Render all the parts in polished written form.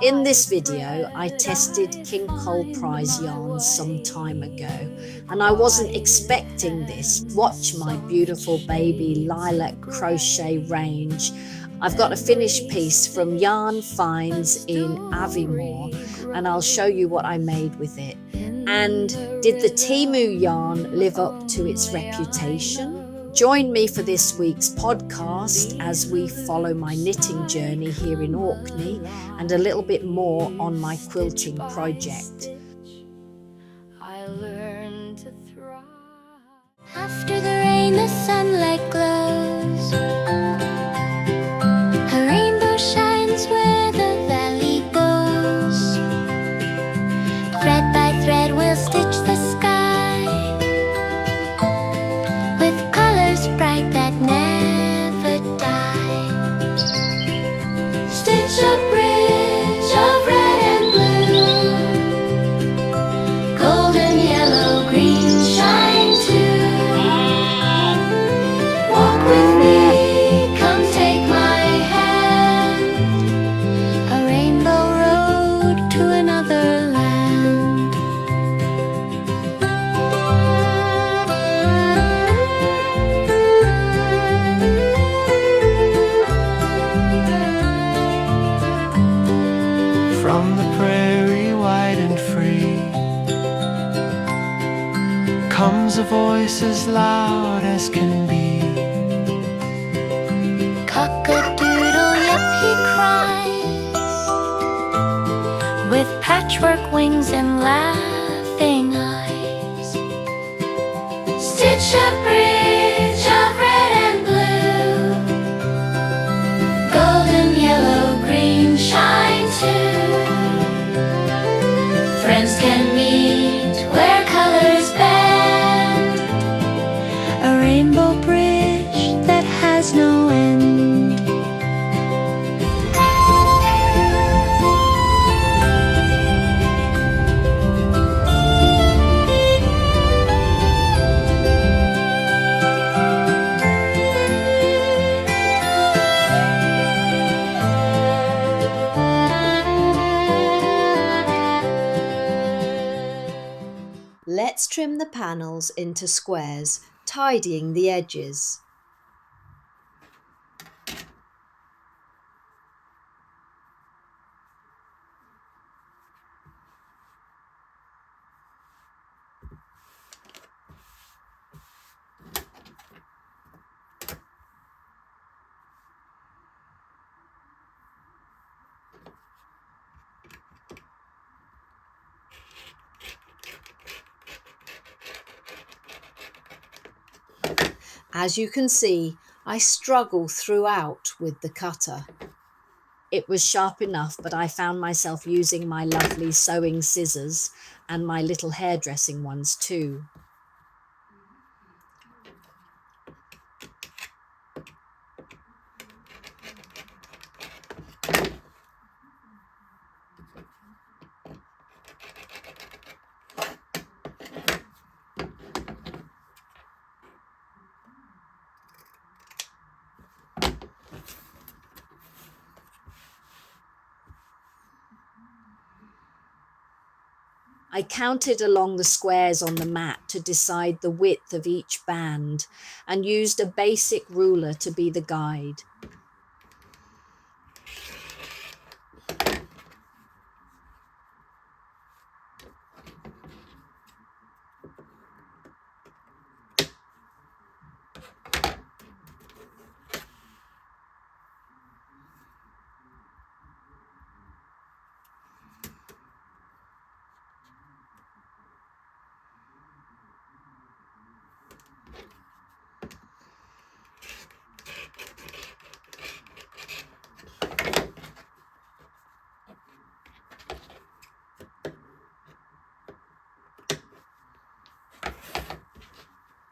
In this video, I tested King Cole Prize yarns some time ago, and I wasn't expecting this. Watch my beautiful baby Lilac crochet range. I've got a finished piece from Yarn Finds in Aviemore, and I'll show you what I made with it. And did the TEMU yarn live up to its reputation? Join me for this week's podcast as we follow my knitting journey here in Orkney and a little bit more on my quilting project. I learned to thrive. After the rain, the sunlight glows. A rainbow shines where the valley goes. Thread by thread, we'll stitch the sky with colors bright that never die. Stitch a bridge of red and blue, golden, yellow, green, shine too. Walk with me, come take my hand, a rainbow road to another land. From the prairie wide and free comes a voice as loud as can be. Cock-a-doodle, yep, he cries, with patchwork wings and laughing eyes. Stitch a bridge of red and blue, golden, yellow, green, shine too. Friends can meet where colors bend, a rainbow bridge that has no end. Let's trim the panels into squares, tidying the edges. As you can see, I struggle throughout with the cutter. It was sharp enough, but I found myself using my lovely sewing scissors and my little hairdressing ones too. I counted along the squares on the mat to decide the width of each band and used a basic ruler to be the guide.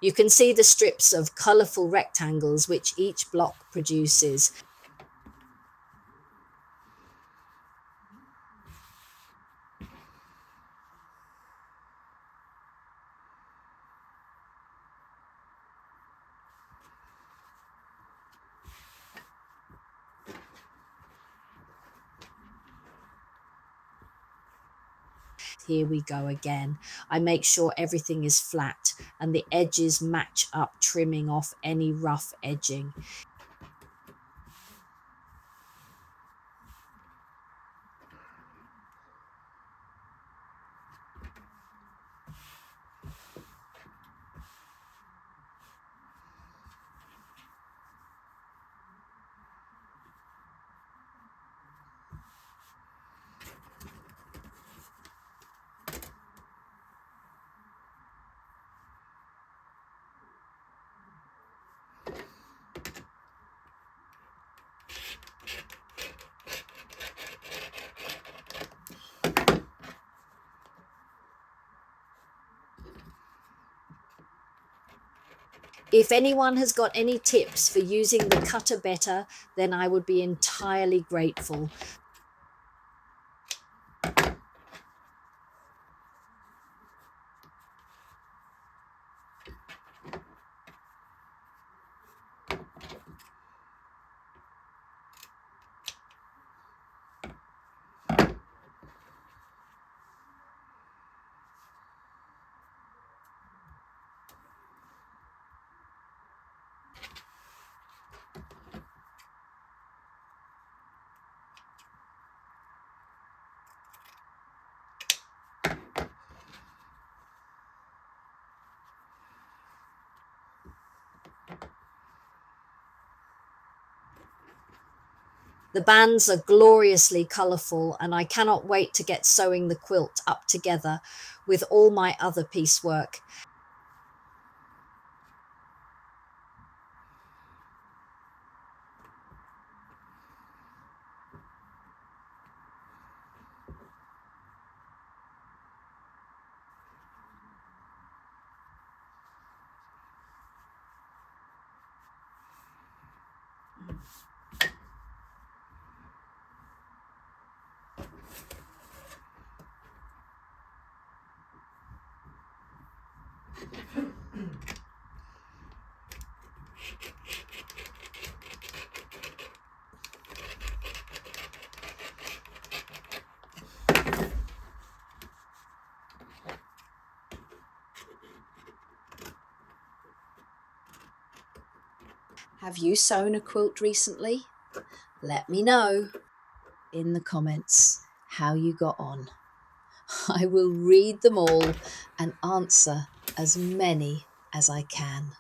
You can see the strips of colourful rectangles which each block produces. Here we go again. I make sure everything is flat and the edges match up, trimming off any rough edging. If anyone has got any tips for using the cutter better, then I would be entirely grateful. The bands are gloriously colourful and I cannot wait to get sewing the quilt up together with all my other piecework. Have you sewn a quilt recently? Let me know in the comments how you got on. I will read them all and answer as many as I can.